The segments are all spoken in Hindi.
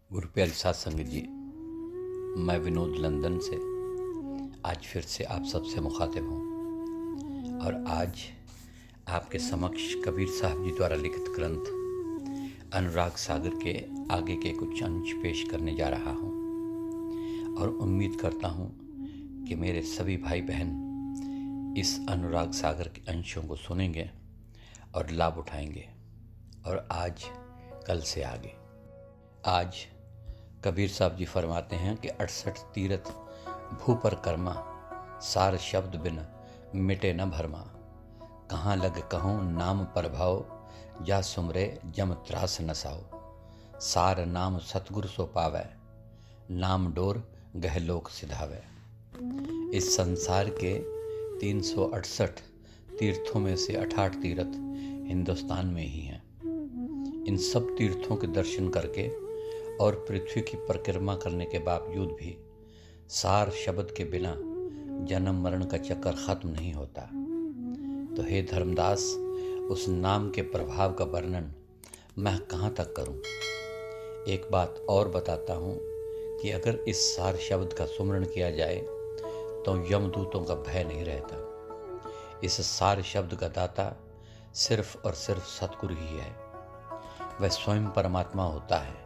गुरु प्यारी साध संगत जी, मैं विनोद लंदन से आज फिर से आप सबसे मुखातिब हूँ और आज आपके समक्ष कबीर साहब जी द्वारा लिखित ग्रंथ अनुराग सागर के आगे के कुछ अंश पेश करने जा रहा हूँ और उम्मीद करता हूँ कि मेरे सभी भाई बहन इस अनुराग सागर के अंशों को सुनेंगे और लाभ उठाएंगे। और आज कल से आगे आज कबीर साहब जी फरमाते हैं कि 68 तीरथ भू पर कर्मा, सार शब्द बिन मिटे न भरमा। कहाँ लग कहूँ नाम प्रभाव, जा सुमरे जम त्रास नसाओ। सार नाम सतगुरु सो पावै, नाम डोर गहलोक सिधावै। इस संसार के 368 तीर्थों में से 68 तीर्थ हिंदुस्तान में ही हैं। इन सब तीर्थों के दर्शन करके और पृथ्वी की परिक्रमा करने के बावजूद भी सार शब्द के बिना जन्म मरण का चक्कर खत्म नहीं होता। तो हे धर्मदास, उस नाम के प्रभाव का वर्णन मैं कहाँ तक करूं। एक बात और बताता हूं कि अगर इस सार शब्द का सुमरण किया जाए तो यमदूतों का भय नहीं रहता। इस सार शब्द का दाता सिर्फ और सिर्फ सतगुरु ही है। वह स्वयं परमात्मा होता है,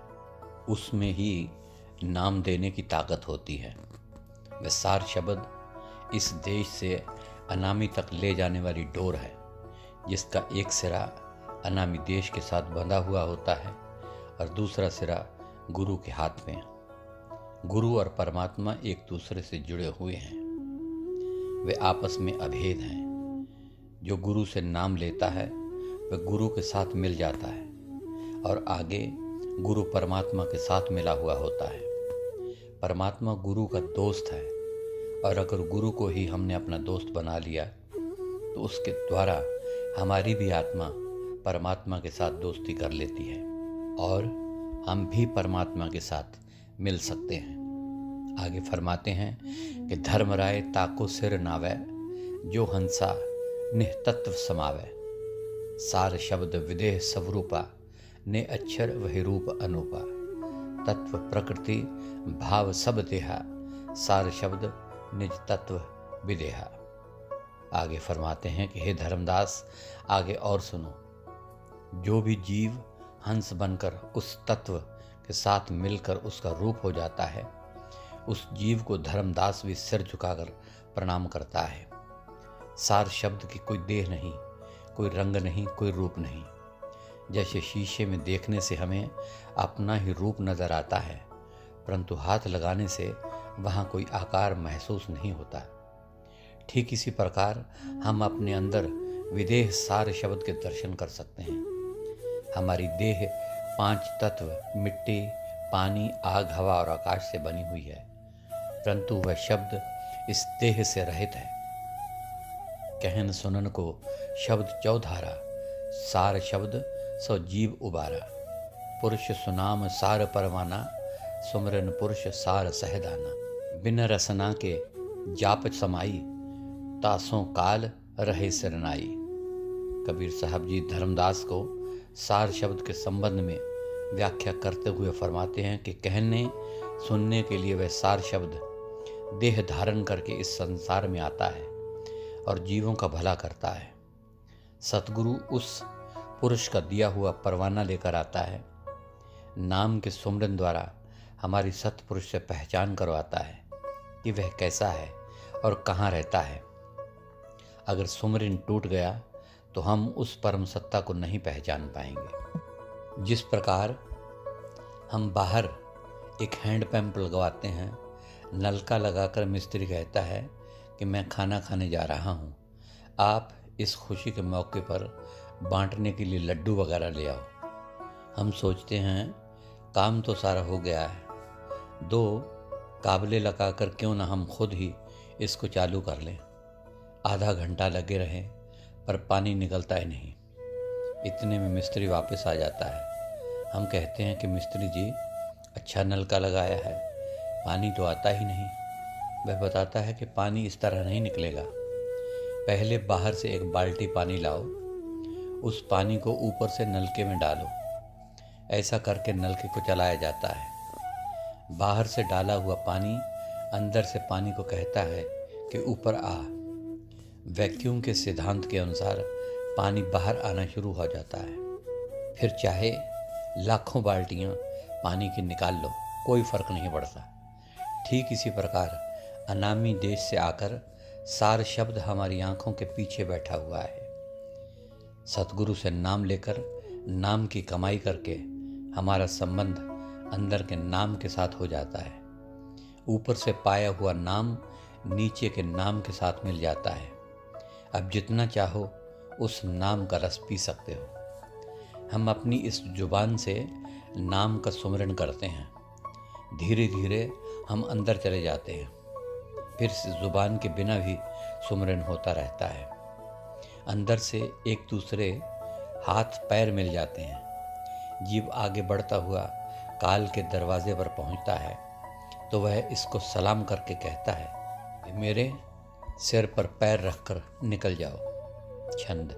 उसमें ही नाम देने की ताकत होती है। वह सार शब्द इस देश से अनामी तक ले जाने वाली डोर है, जिसका एक सिरा अनामी देश के साथ बंधा हुआ होता है और दूसरा सिरा गुरु के हाथ में। गुरु और परमात्मा एक दूसरे से जुड़े हुए हैं, वे आपस में अभेद हैं। जो गुरु से नाम लेता है वह गुरु के साथ मिल जाता है और आगे गुरु परमात्मा के साथ मिला हुआ होता है। परमात्मा गुरु का दोस्त है और अगर गुरु को ही हमने अपना दोस्त बना लिया तो उसके द्वारा हमारी भी आत्मा परमात्मा के साथ दोस्ती कर लेती है और हम भी परमात्मा के साथ मिल सकते हैं। आगे फरमाते हैं कि धर्मराय ताको सिर नावै, जो हंसा निहतत्व समावै। सार शब्द विदेह स्वरूपा, ने अक्षर वही रूप अनूपा। तत्व प्रकृति भाव सब देहा, सार शब्द निज तत्व विदेहा। आगे फरमाते हैं कि हे धर्मदास, आगे और सुनो। जो भी जीव हंस बनकर उस तत्व के साथ मिलकर उसका रूप हो जाता है, उस जीव को धर्मदास भी सिर झुकाकर प्रणाम करता है। सार शब्द की कोई देह नहीं, कोई रंग नहीं, कोई रूप नहीं। जैसे शीशे में देखने से हमें अपना ही रूप नजर आता है, परंतु हाथ लगाने से वहाँ कोई आकार महसूस नहीं होता। ठीक इसी प्रकार हम अपने अंदर विदेह सार शब्द के दर्शन कर सकते हैं। हमारी देह 5 तत्व मिट्टी, पानी, आग, हवा और आकाश से बनी हुई है, परंतु वह शब्द इस देह से रहित है। कहन सुनन को शब्द चौधारा, सार शब्द सो जीव उबारा। पुरुष सुनाम सार परवाना, सुमरन पुरुष सार सहदाना। बिन रसना के जाप समाई, तासों काल रहे सिरनाई। कबीर साहब जी धर्मदास को सार शब्द के संबंध में व्याख्या करते हुए फरमाते हैं कि कहने सुनने के लिए वह सार शब्द देह धारण करके इस संसार में आता है और जीवों का भला करता है। सतगुरु उस पुरुष का दिया हुआ परवाना लेकर आता है। नाम के सुमरन द्वारा हमारी सतपुरुष से पहचान करवाता है कि वह कैसा है और कहाँ रहता है। अगर सुमरन टूट गया तो हम उस परम सत्ता को नहीं पहचान पाएंगे। जिस प्रकार हम बाहर एक हैंडपंप लगवाते हैं, नलका लगाकर मिस्त्री कहता है कि मैं खाना खाने जा रहा हूँ, आप इस खुशी के मौके पर बांटने के लिए लड्डू वगैरह ले आओ। हम सोचते हैं काम तो सारा हो गया है, 2 काबले लगाकर क्यों ना हम खुद ही इसको चालू कर लें। आधा घंटा लगे रहें पर पानी निकलता ही नहीं। इतने में मिस्त्री वापस आ जाता है। हम कहते हैं कि मिस्त्री जी, अच्छा नलका लगाया है, पानी तो आता ही नहीं। वह बताता है कि पानी इस तरह नहीं निकलेगा, पहले बाहर से एक बाल्टी पानी लाओ, उस पानी को ऊपर से नलके में डालो। ऐसा करके नलके को चलाया जाता है बाहर से डाला हुआ पानी अंदर से पानी को कहता है कि ऊपर आ। वैक्यूम के सिद्धांत के अनुसार पानी बाहर आना शुरू हो जाता है। फिर चाहे लाखों बाल्टियाँ पानी की निकाल लो, कोई फर्क नहीं पड़ता। ठीक इसी प्रकार अनामी देश से आकर सार शब्द हमारी आंखों के पीछे बैठा हुआ है। सतगुरु से नाम लेकर नाम की कमाई करके हमारा संबंध अंदर के नाम के साथ हो जाता है। ऊपर से पाया हुआ नाम नीचे के नाम के साथ मिल जाता है। अब जितना चाहो उस नाम का रस पी सकते हो। हम अपनी इस जुबान से नाम का सुमिरन करते हैं। धीरे धीरे हम अंदर चले जाते हैं। फिर जुबान के बिना भी सुमिरन होता रहता है। अंदर से एक दूसरे हाथ पैर मिल जाते हैं। जीव आगे बढ़ता हुआ काल के दरवाजे पर पहुंचता है तो वह इसको सलाम करके कहता है कि मेरे सिर पर पैर रखकर निकल जाओ। छंद।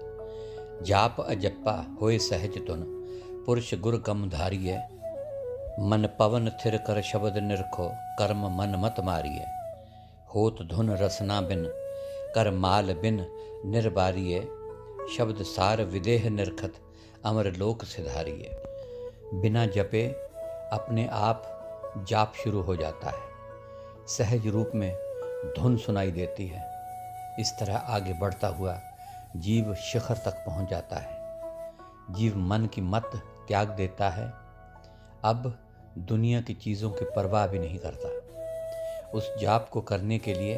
जाप अजप्पा होए सहज तुन, पुरुष गुर कम धारिये। मन पवन थिर कर शब्द निरखो, कर्म मन मत मारिये। होत धुन रसना बिन, कर माल बिन निर्बारिये। शब्द सार विदेह निरखत, अमर लोक सिधारिये। बिना जपे अपने आप जाप शुरू हो जाता है। सहज रूप में धुन सुनाई देती है। इस तरह आगे बढ़ता हुआ जीव शिखर तक पहुंच जाता है। जीव मन की मत त्याग देता है। अब दुनिया की चीज़ों की परवाह भी नहीं करता। उस जाप को करने के लिए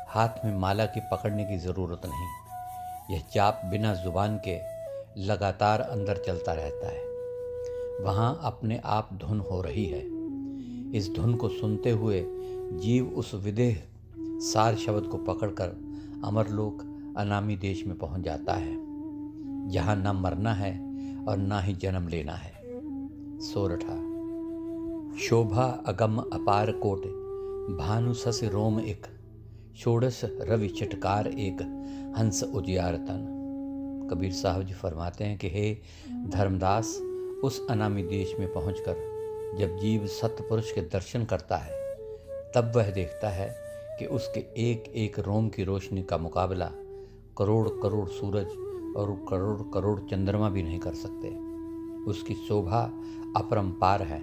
हाथ में माला की पकड़ने की ज़रूरत नहीं। यह जाप बिना जुबान के लगातार अंदर चलता रहता है। वहाँ अपने आप धुन हो रही है। इस धुन को सुनते हुए जीव उस विदेह सार शब्द को पकड़कर अमरलोक अनामी देश में पहुंच जाता है, जहाँ न मरना है और न ही जन्म लेना है। सोरठा। शोभा अगम अपार कोट, भानु सस रोम एक। षोडश रवि चटकार एक, हंस उजियार तन। कबीर साहब जी फरमाते हैं कि हे धर्मदास, उस अनामी देश में पहुंचकर जब जीव सत्पुरुष के दर्शन करता है तब वह देखता है कि उसके एक एक रोम की रोशनी का मुकाबला करोड़ करोड़ सूरज और करोड़ करोड़ चंद्रमा भी नहीं कर सकते। उसकी शोभा अपरंपार है।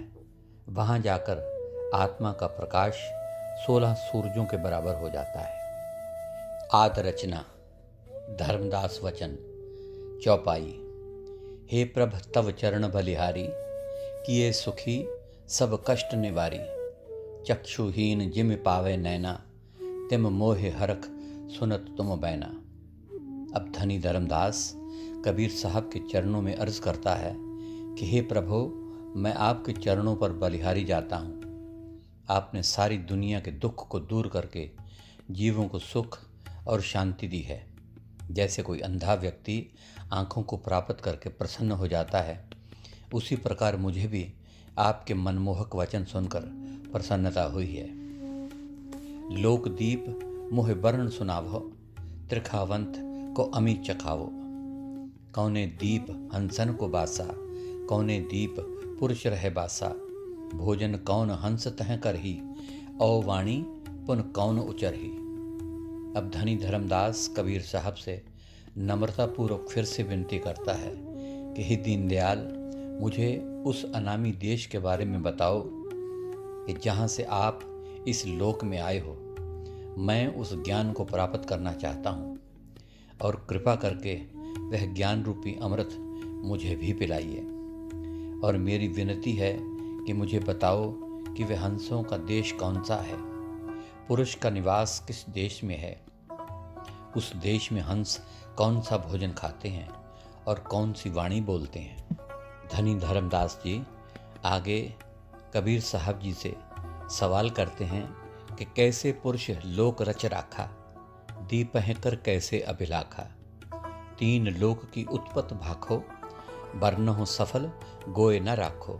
वहाँ जाकर आत्मा का प्रकाश 16 सूरजों के बराबर हो जाता है। आद रचना। धर्मदास वचन। चौपाई। हे प्रभ तव चरण बलिहारी, किए सुखी सब कष्ट निवारी। चक्षुहीन जिम पावे नैना, तिम मोहे हरख सुनत तुम बैना। अब धनी धर्मदास कबीर साहब के चरणों में अर्ज करता है कि हे प्रभु, मैं आपके चरणों पर बलिहारी जाता हूँ। आपने सारी दुनिया के दुख को दूर करके जीवों को सुख और शांति दी है। जैसे कोई अंधा व्यक्ति आँखों को प्राप्त करके प्रसन्न हो जाता है, उसी प्रकार मुझे भी आपके मनमोहक वचन सुनकर प्रसन्नता हुई है। लोकदीप मोह वर्ण सुनावो, त्रिखावंत को अमी चखावो। कौने दीप हंसन को बासा, कौने दीप पुरुष रहे बासा। भोजन कौन हंस तह करही, औ वाणी पुन कौन उचरही। अब धनी धर्मदास कबीर साहब से नम्रतापूर्वक फिर से विनती करता है कि हे दीनदयाल, मुझे उस अनामी देश के बारे में बताओ कि जहाँ से आप इस लोक में आए हो। मैं उस ज्ञान को प्राप्त करना चाहता हूँ और कृपा करके वह ज्ञान रूपी अमृत मुझे भी पिलाइए। और मेरी विनती है कि मुझे बताओ कि वह हंसों का देश कौन सा है, पुरुष का निवास किस देश में है, उस देश में हंस कौन सा भोजन खाते हैं और कौन सी वाणी बोलते हैं। धनी धर्मदास जी आगे कबीर साहब जी से सवाल करते हैं कि कैसे पुरुष लोक रच राखा, दीपह कर कैसे अभिलाखा। तीन लोक की उत्पत भाखो, वर्ण हो सफल गोय न राखो।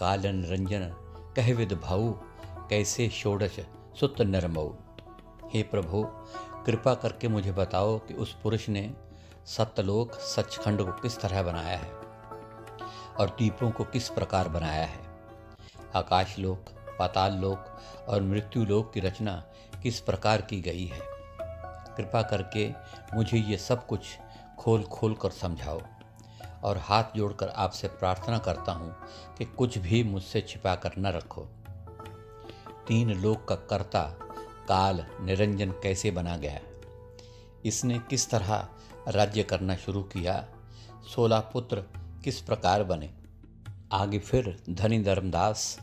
कालन रंजन कह विद भाऊ, कैसे षोडश सुत नरमऊ। हे प्रभु, कृपा करके मुझे बताओ कि उस पुरुष ने सत्यलोक सचखंड को किस तरह बनाया है और दीपों को किस प्रकार बनाया है। आकाशलोक पाताल लोक और मृत्यु लोक की रचना किस प्रकार की गई है। कृपा करके मुझे ये सब कुछ खोल खोल कर समझाओ और हाथ जोड़कर आपसे प्रार्थना करता हूँ कि कुछ भी मुझसे छिपा कर न रखो। 3 लोक का कर्ता काल निरंजन कैसे बना गया, इसने किस तरह राज्य करना शुरू किया, 16 पुत्र किस प्रकार बने। आगे फिर धनी धर्मदास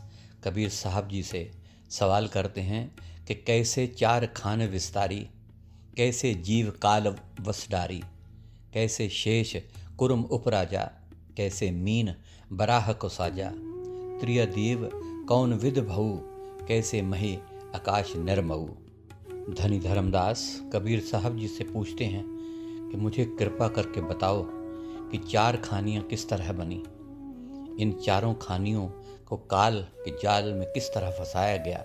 कबीर साहब जी से सवाल करते हैं कि कैसे 4 खान विस्तारी, कैसे जीव काल वसडारी, कैसे शेष कुरुम उपराजा, कैसे मीन बराह को साजा, त्रियदेव कौन विद भऊ, कैसे मही आकाश निर्मऊ। धनी धर्मदास कबीर साहब जी से पूछते हैं कि मुझे कृपा करके बताओ कि 4 खानियाँ किस तरह बनी, इन चारों खानियों को काल के जाल में किस तरह फंसाया गया,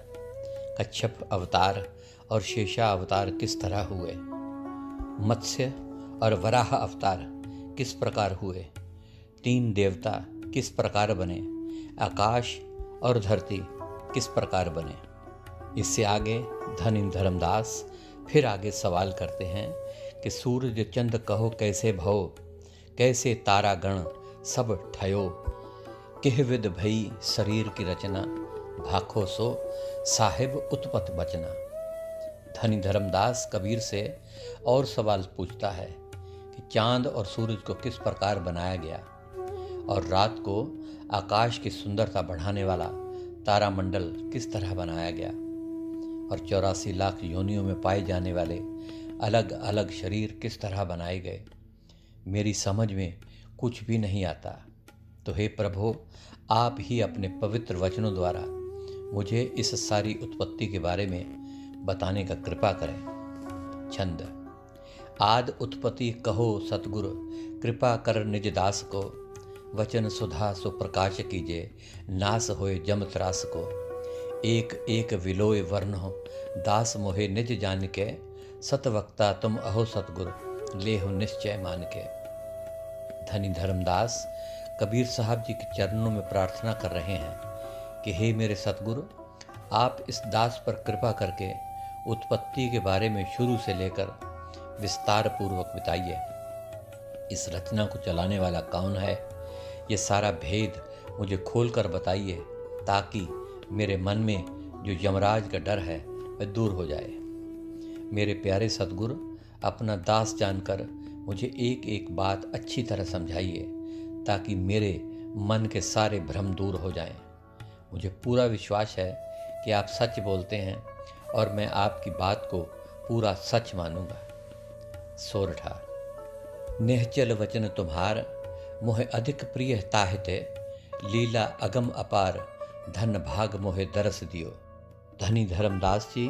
कच्छप अवतार और शेषा अवतार किस तरह हुए, मत्स्य और वराह अवतार किस प्रकार हुए, 3 देवता किस प्रकार बने, आकाश और धरती किस प्रकार बने। इससे आगे धनी धर्मदास फिर आगे सवाल करते हैं कि सूरज चंद कहो कैसे भव, कैसे तारागण सब ठयो, किह विद भई शरीर की रचना, भाखो सो साहिब उत्पत बचना। धनी धर्मदास कबीर से और सवाल पूछता है कि चांद और सूरज को किस प्रकार बनाया गया और रात को आकाश की सुंदरता बढ़ाने वाला तारामंडल किस तरह बनाया गया और 84 लाख योनियों में पाए जाने वाले अलग अलग शरीर किस तरह बनाए गए। मेरी समझ में कुछ भी नहीं आता, तो हे प्रभु, आप ही अपने पवित्र वचनों द्वारा मुझे इस सारी उत्पत्ति के बारे में बताने का कृपा करें। छंद। आद उत्पत्ति कहो सतगुरु, कृपा कर निज दास को, वचन सुधा सुप्रकाश कीजिए, नास होए जम त्रास को। एक एक विलोय वर्ण हो, दास मोहे निज जान के, सतवक्ता तुम अहो सतगुरु, ले हो निश्चय मान के। धनी धर्मदास कबीर साहब जी के चरणों में प्रार्थना कर रहे हैं कि हे मेरे सतगुरु, आप इस दास पर कृपा करके उत्पत्ति के बारे में शुरू से लेकर विस्तार पूर्वक बताइए। इस रचना को चलाने वाला कौन है, ये सारा भेद मुझे खोलकर बताइए, ताकि मेरे मन में जो यमराज का डर है वह दूर हो जाए। मेरे प्यारे सतगुरु, अपना दास जानकर मुझे एक एक बात अच्छी तरह समझाइए, ताकि मेरे मन के सारे भ्रम दूर हो जाएं। मुझे पूरा विश्वास है कि आप सच बोलते हैं और मैं आपकी बात को पूरा सच मानूंगा। सोरठा। निहचल वचन तुम्हार, मोहे अधिक प्रिय ताहिते, लीला अगम अपार, धन भाग मोहे दरस दियो। धनी धर्मदास जी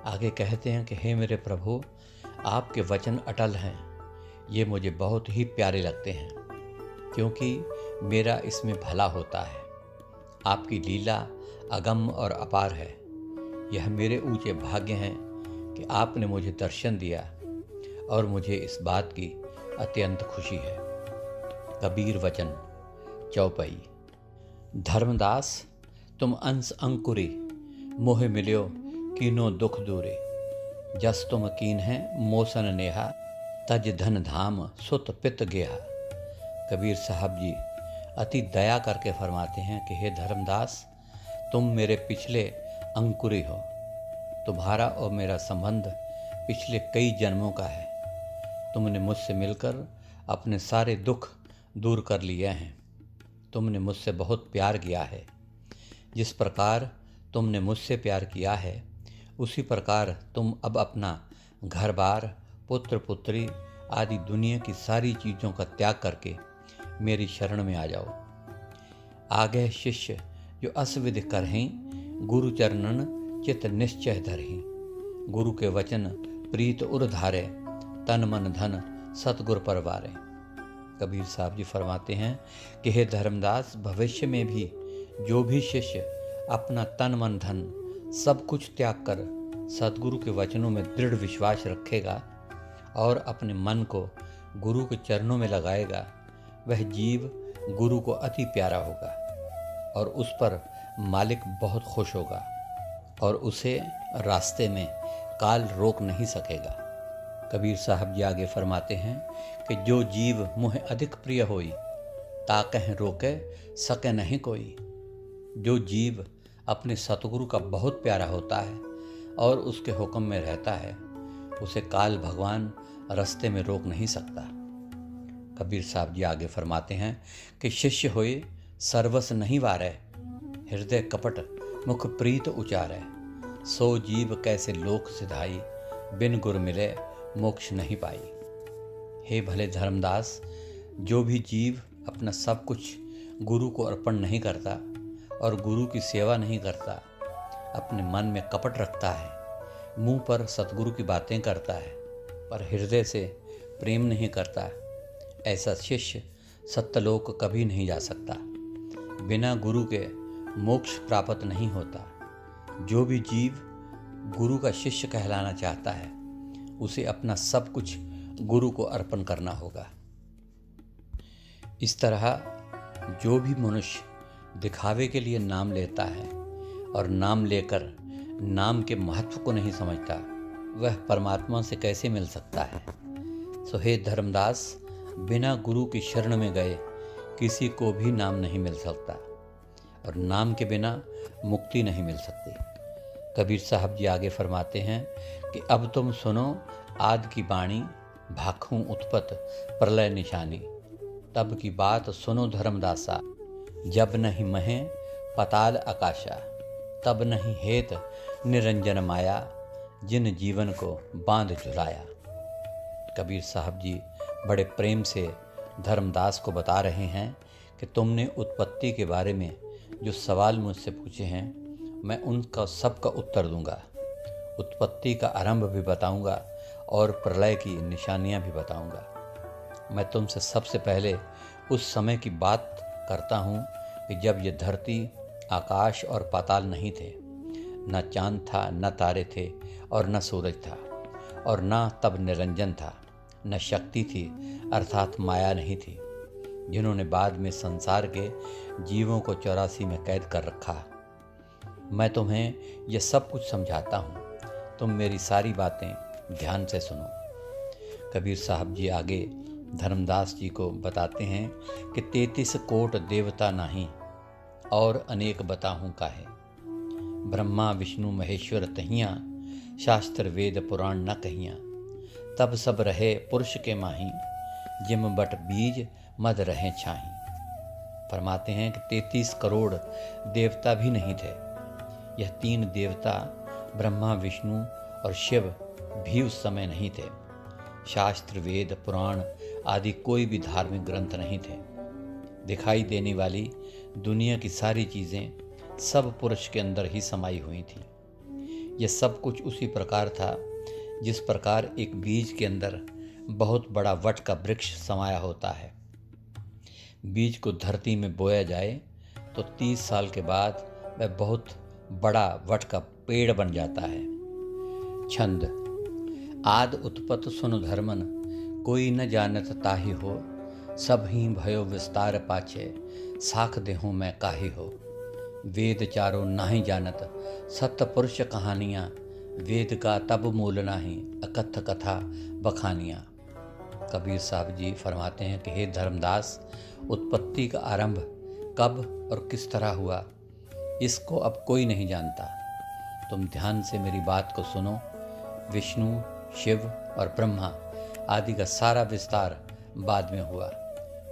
आगे कहते हैं कि हे मेरे प्रभु, आपके वचन अटल हैं, ये मुझे बहुत ही प्यारे लगते हैं, क्योंकि मेरा इसमें भला होता है। आपकी लीला अगम और अपार है। यह मेरे ऊंचे भाग्य हैं कि आपने मुझे दर्शन दिया और मुझे इस बात की अत्यंत खुशी है। कबीर वचन चौपाई। धर्मदास तुम अंश अंकुरी, मोह मिल्यो कीनो दुख दूरे, जस तुम कीन है मोसन नेहा, तज धन धाम सुत पित गेहा। कबीर साहब जी अति दया करके फरमाते हैं कि हे धर्मदास, तुम मेरे पिछले अंकुरी हो। तुम्हारा और मेरा संबंध पिछले कई जन्मों का है। तुमने मुझसे मिलकर अपने सारे दुख दूर कर लिए हैं। तुमने मुझसे बहुत प्यार किया है। जिस प्रकार तुमने मुझसे प्यार किया है, उसी प्रकार तुम अब अपना घर बार, पुत्र पुत्री आदि दुनिया की सारी चीज़ों का त्याग करके मेरी शरण में आ जाओ। आगे शिष्य जो असविध करहीं, गुरु चरणन चित निश्चय धरहीं। गुरु के वचन प्रीत उर धारे, तन मन धन सतगुर परवारे। कबीर साहब जी फरमाते हैं कि हे धर्मदास, भविष्य में भी जो भी शिष्य अपना तन मन धन सब कुछ त्याग कर सतगुरु के वचनों में दृढ़ विश्वास रखेगा और अपने मन को गुरु के चरणों में लगाएगा, वह जीव गुरु को अति प्यारा होगा और उस पर मालिक बहुत खुश होगा और उसे रास्ते में काल रोक नहीं सकेगा। कबीर साहब जी आगे फरमाते हैं कि जो जीव मुझे अधिक प्रिय होई, ताकह रोके सके नहीं कोई। जो जीव अपने सतगुरु का बहुत प्यारा होता है और उसके हुक्म में रहता है, उसे काल भगवान रास्ते में रोक नहीं सकता। कबीर साहब जी आगे फरमाते हैं कि शिष्य होए सर्वस नहीं वारै, हृदय कपट मुख प्रीत उचारै। सो जीव कैसे लोक सिधाई, बिन गुर मिले मोक्ष नहीं पाई। हे भले धर्मदास, जो भी जीव अपना सब कुछ गुरु को अर्पण नहीं करता और गुरु की सेवा नहीं करता, अपने मन में कपट रखता है, मुंह पर सतगुरु की बातें करता है पर हृदय से प्रेम नहीं करता, ऐसा शिष्य सत्यलोक कभी नहीं जा सकता। बिना गुरु के मोक्ष प्राप्त नहीं होता। जो भी जीव गुरु का शिष्य कहलाना चाहता है, उसे अपना सब कुछ गुरु को अर्पण करना होगा। इस तरह जो भी मनुष्य दिखावे के लिए नाम लेता है और नाम लेकर नाम के महत्व को नहीं समझता, वह परमात्मा से कैसे मिल सकता है। सो हे धर्मदास, बिना गुरु की शरण में गए किसी को भी नाम नहीं मिल सकता और नाम के बिना मुक्ति नहीं मिल सकती। कबीर साहब जी आगे फरमाते हैं कि अब तुम सुनो आद की बाणी, भाखूं उत्पत प्रलय निशानी। तब की बात सुनो धर्मदासा, जब नहीं महे पताल आकाशा। तब नहीं हेत निरंजन माया, जिन जीवन को बांध झुलाया। कबीर साहब जी बड़े प्रेम से धर्मदास को बता रहे हैं कि तुमने उत्पत्ति के बारे में जो सवाल मुझसे पूछे हैं, मैं उनका सबका उत्तर दूंगा। उत्पत्ति का आरंभ भी बताऊंगा और प्रलय की निशानियां भी बताऊंगा। मैं तुमसे सबसे पहले उस समय की बात करता हूं कि जब ये धरती, आकाश और पाताल नहीं थे, न चांद था, न तारे थे और न सूरज था, और न तब निरंजन था, न शक्ति थी अर्थात माया नहीं थी, जिन्होंने बाद में संसार के जीवों को 84 में कैद कर रखा। मैं तुम्हें यह सब कुछ समझाता हूँ, तुम मेरी सारी बातें ध्यान से सुनो। कबीर साहब जी आगे धर्मदास जी को बताते हैं कि 33 कोट देवता नाही, और अनेक बताहूँ काहे। ब्रह्मा विष्णु महेश्वर तहिया, शास्त्र वेद पुराण न कहिया। तब सब रहे पुरुष के माही, जिम बट बीज मद रहे छाही। फरमाते हैं कि 33 करोड़ देवता भी नहीं थे। यह 3 देवता ब्रह्मा विष्णु और शिव भी उस समय नहीं थे। शास्त्र वेद पुराण आदि कोई भी धार्मिक ग्रंथ नहीं थे। दिखाई देने वाली दुनिया की सारी चीज़ें सब पुरुष के अंदर ही समाई हुई थी। यह सब कुछ उसी प्रकार था जिस प्रकार एक बीज के अंदर बहुत बड़ा वट का वृक्ष समाया होता है। बीज को धरती में बोया जाए तो 30 साल के बाद वह बहुत बड़ा वट का पेड़ बन जाता है। छंद। आद उत्पत्त सुन धर्मन, कोई न जानत ताहि हो। सब ही भयो विस्तार पाछे, साख देहूँ मैं काहि हो। वेद चारों नाही जानत, सत्य पुरुष कहानियाँ। वेद का तब मूल नाही, अकथ कथा बखानियाँ। कबीर साहब जी फरमाते हैं कि हे धर्मदास, उत्पत्ति का आरंभ कब और किस तरह हुआ, इसको अब कोई नहीं जानता। तुम ध्यान से मेरी बात को सुनो। विष्णु, शिव और ब्रह्मा आदि का सारा विस्तार बाद में हुआ।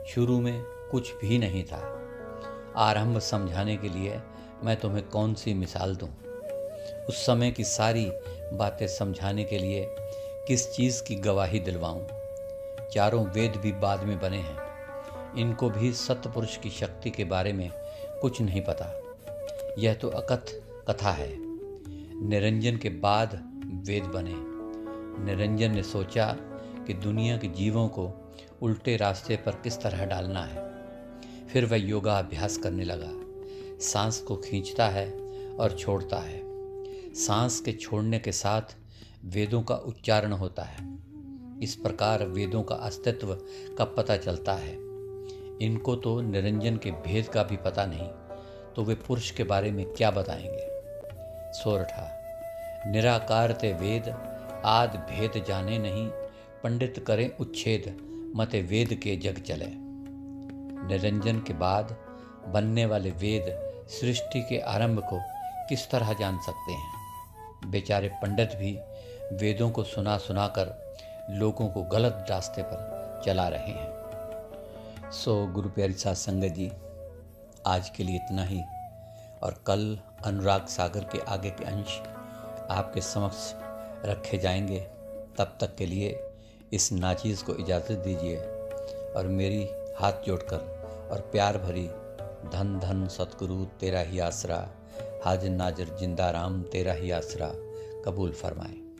शुरू में कुछ भी नहीं था। आरंभ समझाने के लिए मैं तुम्हें कौन सी मिसाल दूं? उस समय की सारी बातें समझाने के लिए किस चीज़ की गवाही दिलवाऊं? चारों वेद भी बाद में बने हैं। इनको भी सत्पुरुष की शक्ति के बारे में कुछ नहीं पता। यह तो अकथ कथा है। निरंजन के बाद वेद बने। निरंजन ने सोचा कि दुनिया के जीवों को उल्टे रास्ते पर किस तरह डालना है। फिर वह योगा अभ्यास करने लगा। सांस को खींचता है और छोड़ता है। सांस के छोड़ने के साथ वेदों का उच्चारण होता है। इस प्रकार वेदों का अस्तित्व का पता चलता है। इनको तो निरंजन के भेद का भी पता नहीं, तो वे पुरुष के बारे में क्या बताएंगे। सोरठा। निराकार ते वेद आदि भेद जाने नहीं, पंडित करें उच्छेद मते वेद के जग चले। निरंजन के बाद बनने वाले वेद सृष्टि के आरंभ को किस तरह जान सकते हैं। बेचारे पंडित भी वेदों को सुना सुना कर लोगों को गलत रास्ते पर चला रहे हैं। सो गुरु प्यारी साध संगत जी, आज के लिए इतना ही, और कल अनुराग सागर के आगे के अंश आपके समक्ष रखे जाएंगे। तब तक के लिए इस नाचीज़ को इजाज़त दीजिए और मेरी हाथ जोड़कर और प्यार भरी धन धन सतगुरु तेरा ही आसरा, हाजिर नाजिर जिंदा राम तेरा ही आसरा कबूल फरमाए।